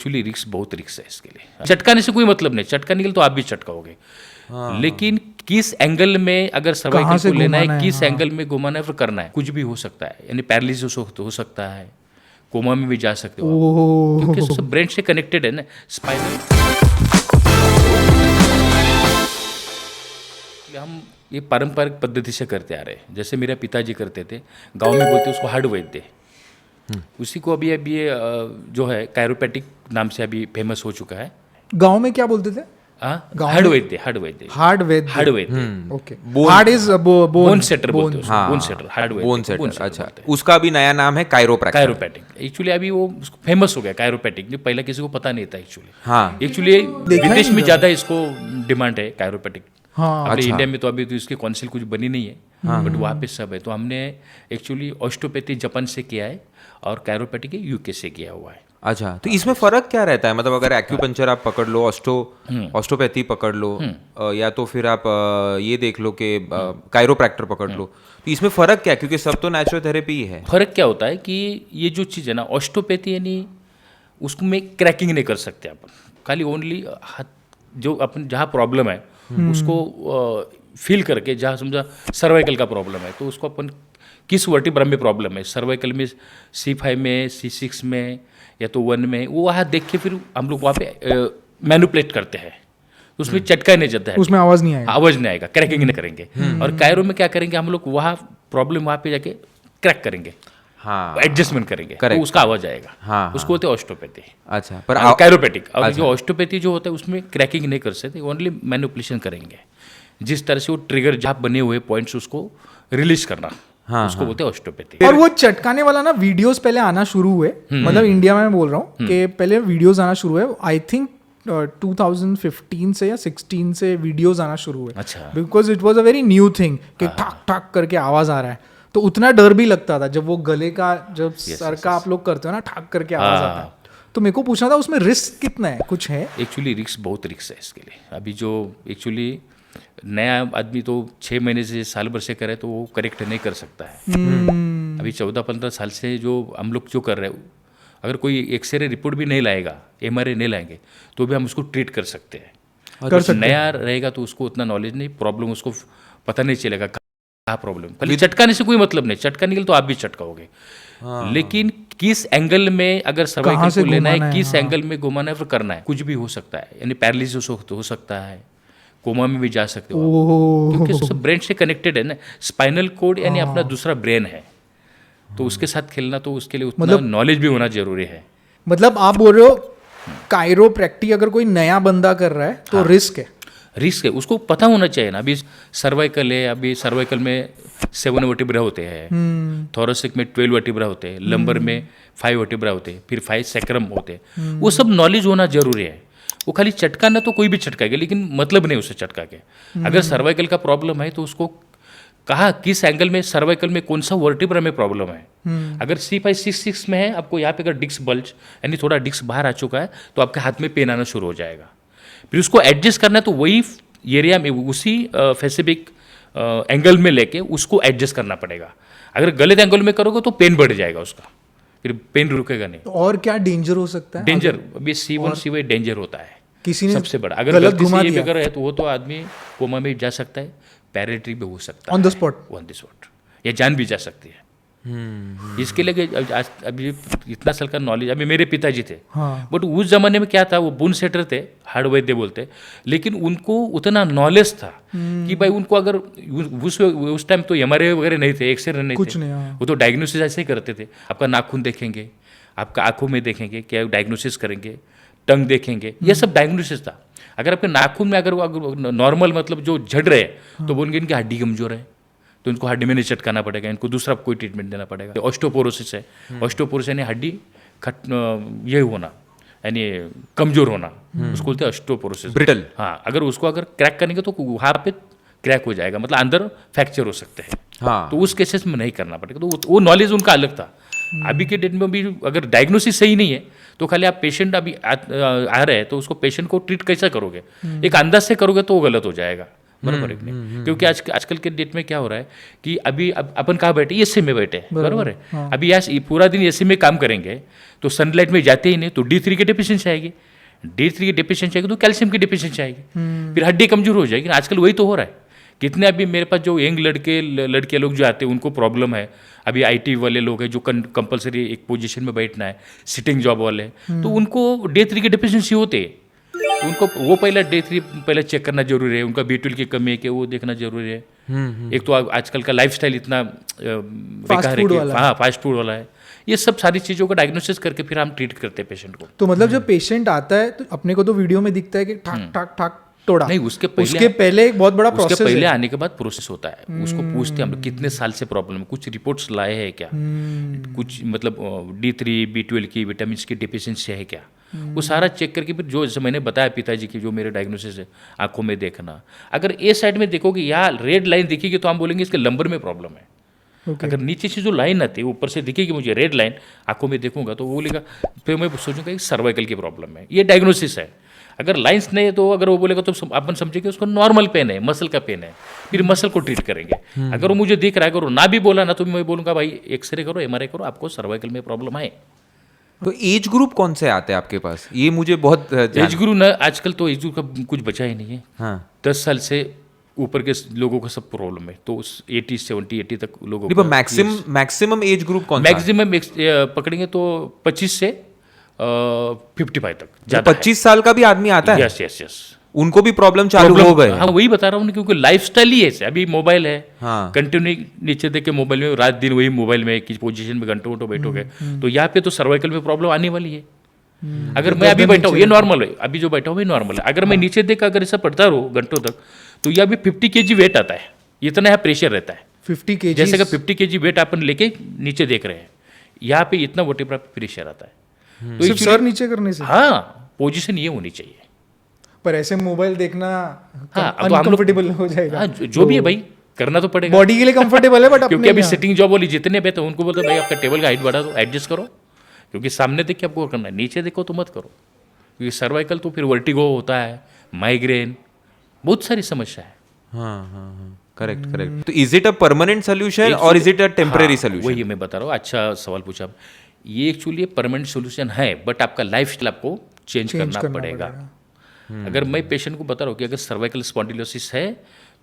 Actually risk बहुत risk है इसके लिए। चटकाने से कोई मतलब नहीं, चटकाने के लिए तो आप भी चटकाओगे, लेकिन किस एंगल में अगर सर्वाइकल को लेना है, किस एंगल में घुमाना है, फिर करना है, कुछ भी हो सकता है। यानी पैरालिसिस हो सकता है, कोमा में भी जा सकते हो आप, क्योंकि सब ब्रेन से कनेक्टेड है ना। स्पाइनल हम ये पारंपरिक पद्धति से करते आ रहे हैं। जैसे मेरे पिताजी करते थे, गांव में बोलते उसको हड वैद्य, उसी को अभी ये जो है कायरोपैटिक नाम से अभी फेमस हो चुका है। गांव में क्या बोलते थे? हड वैद्य, हड वैद्य, हार्ड वैद्य, हड वैद्य। ओके, हार्ड इज बोन सेटर बोलते हैं उसको, बोन सेटर, हार्ड वैद्य, बोन सेटर। अच्छा, उसका भी नया नाम है कायरोप्रैक्टर। कायरोपैटिक एक्चुअली अभी वो फेमस हो गया कायरोपैटिक, जो पहले किसी को पता नहीं था एक्चुअली। हाँ, एक्चुअली विदेश में ज़्यादा इसको डिमांड है कायरोपैटिक। हाँ, अपने इंडिया में तो अभी तो इसकी काउंसिल कुछ बनी नहीं है, बट वहाँ पे सब है। तो हमने एक्चुअली ऑस्टियोपैथी जापान से किया है और कायरोपैटिक यूके से किया हुआ है। अच्छा, तो इसमें फर्क क्या रहता है? मतलब अगर एक्यूपंक्चर आप पकड़ लो, ऑस्टियोपैथी पकड़ लो, या तो फिर आप ये देख लो कि कायरोप्रैक्टर पकड़ लो, तो इसमें फर्क क्या है? क्योंकि सब तो नेचुरोथेरेपी ही है। फर्क क्या होता है कि ये जो चीज़ है ना, ऑस्टियोपैथी यानी उसको में क्रैकिंग नहीं कर सकते अपन, खाली ओनली जो अपन जहाँ प्रॉब्लम है उसको फील करके, जहाँ समझा सर्वाइकल का प्रॉब्लम है तो उसको अपन किस वर्टिब्रा में प्रॉब्लम है, सर्वाइकल में, C5 में, C6 में या तो 1 में, वो वहाँ देख के फिर हम लोग वहाँ पे मैनिपुलेट करते हैं। उसमें चटका नहीं जाता है, उसमें आवाज़ नहीं आएगा, आवाज़ नहीं आएगा, क्रैकिंग नहीं करेंगे। और कायरो में क्या करेंगे हम लोग, वहाँ प्रॉब्लम वहाँ पे जाके क्रैक करेंगे, हाँ, एडजस्टमेंट करेंगे, तो उसका आवाज आएगा। हाँ, उसको होते हैं ऑस्टियोपैथी। अच्छा, पर कायरोपैटिक। और जो ऑस्टियोपैथी जो होता है उसमें क्रैकिंग नहीं कर सकते, ओनली मैनिपुलेशन करेंगे। जिस तरह से वो ट्रिगर जहाँ बने हुए पॉइंट्स उसको रिलीज करना, उसको बोलते हैं ऑस्टियोपैथी। और वो चटकाने वाला ना वीडियोस पहले आना शुरू हुए, मतलब इंडिया में मैं बोल रहा हूँ कि पहले वीडियोस आना शुरू हुए, आई थिंक 2015 से या 16 से वीडियोस आना शुरू हुए। अच्छा, because it was a very new thing कि ठाक ठाक करके आवाज आ रहा है, तो उतना डर भी लगता था जब वो गले का, जब सर का आप लोग करते हो ना, ठाक करके आवाज आता है। तो मेरे को पूछना था उसमें रिस्क कितना है, कुछ है? एक्चुअली रिस्क बहुत रिस्क है इसके लिए। अभी जो एक्चुअली नया आदमी तो 6 महीने से साल भर से करे तो वो करेक्ट नहीं कर सकता है। अभी 14-15 साल से जो हम लोग जो कर रहे हैं, अगर कोई एक्सरे रिपोर्ट भी नहीं लाएगा, MRI नहीं लाएंगे, तो भी हम उसको ट्रीट कर सकते हैं। कर सकते नया रहेगा तो उसको उतना नॉलेज नहीं, प्रॉब्लम उसको पता नहीं चलेगा कहाँ प्रॉब्लम। खाली चटकाने से कोई मतलब नहीं, चटकाने के लिए तो आप भी चटकाओगे, लेकिन किस एंगल में अगर सर्वाइकल को लेना है, किस एंगल में घुमाना है, फिर करना है, कुछ भी हो सकता है। यानी पैरालिसिस हो सकता है, कोमा में भी जा सकते हो आप, क्योंकि सब ब्रेन से कनेक्टेड है ना। स्पाइनल कोड यानी अपना दूसरा ब्रेन है, तो उसके साथ खेलना, तो उसके लिए उतना नॉलेज भी होना जरूरी है। मतलब आप बोल रहे हो कायरोप्रैक्टिक अगर कोई नया बंदा कर रहा है तो रिस्क है? रिस्क है, उसको पता होना चाहिए ना। अभी सर्वाइकल है, अभी सर्वाइकल में 7 वर्टिब्रा होते हैं, थोरेसिक में 12 वर्टिब्रा होते हैं, लंबर में 5 वर्टिब्रा होते हैं, फिर 5 सैक्रम होते हैं। वो सब नॉलेज होना जरूरी है। वो खाली चटकाना तो कोई भी चटकाएगा, लेकिन मतलब नहीं उसे चटका के। अगर सर्वाइकल का प्रॉब्लम है तो उसको कहा किस एंगल में, सर्वाइकल में कौन सा वर्टिब्रा में प्रॉब्लम है। अगर C5 C6 में है, आपको यहाँ पे अगर डिस्क बल्ज यानी थोड़ा डिस्क बाहर आ चुका है, तो आपके हाथ में पेन आना शुरू हो जाएगा। फिर उसको एडजस्ट करना है, तो वही एरिया में उसी स्पेसिफिक एंगल में लेके उसको एडजस्ट करना पड़ेगा। अगर गलत एंगल में करोगे तो पेन बढ़ जाएगा उसका, फिर पेन रुकेगा नहीं। तो और क्या डेंजर हो सकता है? डेंजर अभी C1 C5 डेंजर होता है किसी ने सबसे बड़ा। अगर गलती से ये भी अगर है तो वो तो आदमी कोमा में जा सकता है, पैरालिटिक भी हो सकता है ऑन द स्पॉट, या जान भी जा सकती है। इसके लिए अभी इतना साल का नॉलेज, अभी मेरे पिताजी थे, बट उस जमाने में क्या था, वो बोन सेटर थे, हार्ड वैद्य बोलते, लेकिन उनको उतना नॉलेज था कि भाई उनको अगर उस टाइम तो MRI वगैरह नहीं थे, एक्सरे नहीं कुछ थे, नहीं, वो तो डायग्नोसिस ऐसे ही करते थे। आपका नाखून देखेंगे, आपका आंखों में देखेंगे, क्या डायग्नोसिस करेंगे, टंग देखेंगे, ये सब डायग्नोसिस था। अगर आपके नाखून में अगर नॉर्मल मतलब जो झड़ रहे हैं, तो बोलेंगे इनकी हड्डी कमजोर है, तो इनको हड्डी में नहीं चटकाना पड़ेगा, इनको दूसरा कोई ट्रीटमेंट देना पड़ेगा। ऑस्टियोपोरोसिस है, ऑस्टियोपोरोसिस यानी हड्डी ये होना, यानी कमजोर होना, उसको बोलते हैं ऑस्टियोपोरोसिस, ब्रिटल। हाँ, अगर उसको अगर क्रैक करेंगे तो वहाँ पे क्रैक हो जाएगा, मतलब अंदर फ्रैक्चर हो सकते हैं। हाँ, तो उस केसेस में नहीं करना पड़ेगा। तो वो नॉलेज उनका अलग था। अभी के डेट में भी अगर डायग्नोसिस सही नहीं है तो खाली आप पेशेंट अभी आ रहे हैं तो उसको पेशेंट को ट्रीट कैसा करोगे, एक अंदाज से करोगे तो वो गलत हो जाएगा। बराबर है कि नहीं? क्योंकि आजकल के डेट में क्या हो रहा है कि अभी अपन कहाँ बैठे, एसी में बैठे हैं, बराबर है। अभी यार पूरा दिन एसी में काम करेंगे तो सनलाइट में जाते ही नहीं, तो D3 की डेफिशिएंसी आएगी, D3 की डेफिशिएंसी आएगी तो कैल्शियम की डेफिशिएंसी आएगी, फिर हड्डी कमजोर हो जाएगी। आजकल वही तो हो रहा है। कितने अभी मेरे पास जो यंग लड़के लोग जो आते हैं उनको प्रॉब्लम है। अभी IT वाले लोग हैं जो कंपलसरी एक पोजीशन में बैठना है, सिटिंग जॉब वाले, तो उनको D3 की डेफिशिएंसी होते है। तो उनको वो पहले D3 पहले चेक करना जरूरी है, उनका B12 की कमी है कि वो देखना जरूरी है। एक तो आजकल का लाइफस्टाइल इतना बेकार है कि हाँ फास्ट फूड वाला है। ये सब सारी चीज़ों का डायग्नोसिस करके फिर हम ट्रीट करते हैं पेशेंट को। तो मतलब जब पेशेंट आता है तो अपने को तो वीडियो में दिखता है कि ठाक ठाक ठाक तोड़ा, नहीं, उसके पहले एक बहुत बड़ा प्रोसेस उसके पहले आने के बाद प्रोसेस होता है। उसको पूछते हैं हम लोग कितने साल से प्रॉब्लम है, कुछ रिपोर्ट्स लाए हैं क्या, कुछ मतलब D3 B12 की विटामिन की डिफिशियंसी है क्या, वो सारा चेक करके फिर जो जैसे मैंने बताया पिताजी की जो मेरे डायग्नोसिस है, आंखों में देखना, अगर ए साइड में देखोगे यहाँ रेड लाइन दिखेगी तो हम बोलेंगे इसके लंबर में प्रॉब्लम है। अगर नीचे से जो लाइन आती है ऊपर से दिखेगी मुझे रेड लाइन, आंखों में देखूंगा तो वो बोलेगा, फिर मैं सोचूंगा कि सर्वाइकल की प्रॉब्लम है, ये डायग्नोसिस है। अगर लाइंस नहीं है तो अगर वो बोलेगा तो अपन समझेंगे उसको नॉर्मल पेन है, मसल का पेन है, फिर मसल को ट्रीट करेंगे। अगर वो मुझे दिख रहा है, अगर वो ना भी बोला ना तो मैं बोलूँगा भाई एक्सरे करो, MRI करो, आपको सर्वाइकल में प्रॉब्लम है। तो एज ग्रुप कौन से आते हैं आपके पास? ये मुझे बहुत एज ग्रुप ना, आजकल तो एज ग्रुप का कुछ बचा ही नहीं है। हाँ 10 साल से ऊपर के लोगों को सब प्रॉब्लम है, तो 80 तक लोगों को। मैक्सिमम एज ग्रुप कौन सा? मैक्सिमम पकड़ेंगे तो 25 से 55 तक ज्यादा। 25 साल का भी आदमी आता है? यस यस यस, उनको भी प्रॉब्लम चालू हो गए? हाँ वही बता रहा हूँ, क्योंकि लाइफस्टाइल ही ऐसे। अभी मोबाइल है, हाँ। कंटिन्यू नीचे देख के मोबाइल में रात दिन वही मोबाइल में किस पोजीशन में घंटों घंटों बैठोगे तो यहाँ पे तो सर्वाइकल में प्रॉब्लम आने वाली है। अगर मैं अभी बैठा हूँ ये नॉर्मल है, अभी जो बैठा हूँ ये नॉर्मल है। अगर मैं नीचे देख अगर ऐसा पड़ता रहूँ घंटों तक तो यहाँ भी 50 kg वेट आता है, इतना यहाँ प्रेशर रहता है। 50 kg जैसे कि 50 kg वेट अपन लेके नीचे देख रहे हैं, यहाँ पे इतना वर्टिब्रा पे प्रेशर आता है। तो सिर्फ सर नीचे करने से? हाँ, पोजीशन ये होनी चाहिए। पर ऐसे मोबाइल देखना हाँ, अनकंफर्टेबल हो जाएगा। हाँ, जो भी है भाई करना तो पड़ेगा। बॉडी के लिए कंफर्टेबल है बट क्योंकि अभी सिटिंग जॉब वाली जितने बैठे उनको बोलते भाई आपका टेबल का हाइट बढ़ा दो, एडजस्ट करो, क्योंकि सामने देख के आपको करना है, नीचे देखो तो मत करो। क्योंकि सर्वाइकल तो फिर वर्टिगो होता है, माइग्रेन, बहुत सारी समस्या है। हाँ, करेक्ट। तो is it a permanent solution और is it a temporary solution? वही मैं बता रहा हूँ, अच्छा सवाल पूछा। ये एक्चुअली परमानेंट सोल्यूशन है, बट आपका लाइफस्टाइल आपको चेंज करना पड़ेगा। अगर मैं पेशेंट को बता रहा हूँ कि अगर सर्वाइकल स्पॉन्डिलोसिस है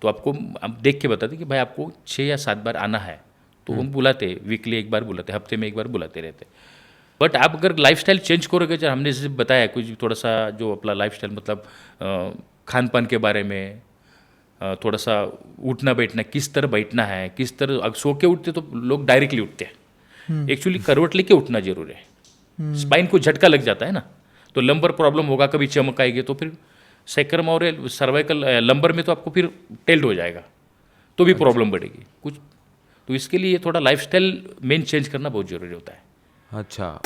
तो आपको आप देख के बताते कि भाई आपको 6 या 7 बार आना है, तो हम बुलाते, वीकली एक बार बुलाते, हफ्ते में एक बार बुलाते रहते। बट आप अगर लाइफस्टाइल चेंज करोगे, जब हमने जैसे बताया कुछ थोड़ा सा जो अपना लाइफस्टाइल मतलब खान पान के बारे में, थोड़ा सा उठना बैठना, किस तरह बैठना है, किस तरह सो के उठते तो लोग डायरेक्टली उठते हैं, एक्चुअली करवट लेके उठना जरूर है। स्पाइन को झटका लग जाता है ना, तो लंबर प्रॉब्लम होगा, कभी चमक आएगी तो फिर सैक्रम और सर्वाइकल लंबर में तो आपको फिर टेल्ट हो जाएगा, तो भी प्रॉब्लम बढ़ेगी कुछ। तो इसके लिए थोड़ा लाइफस्टाइल मेन चेंज करना बहुत जरूरी होता है। अच्छा।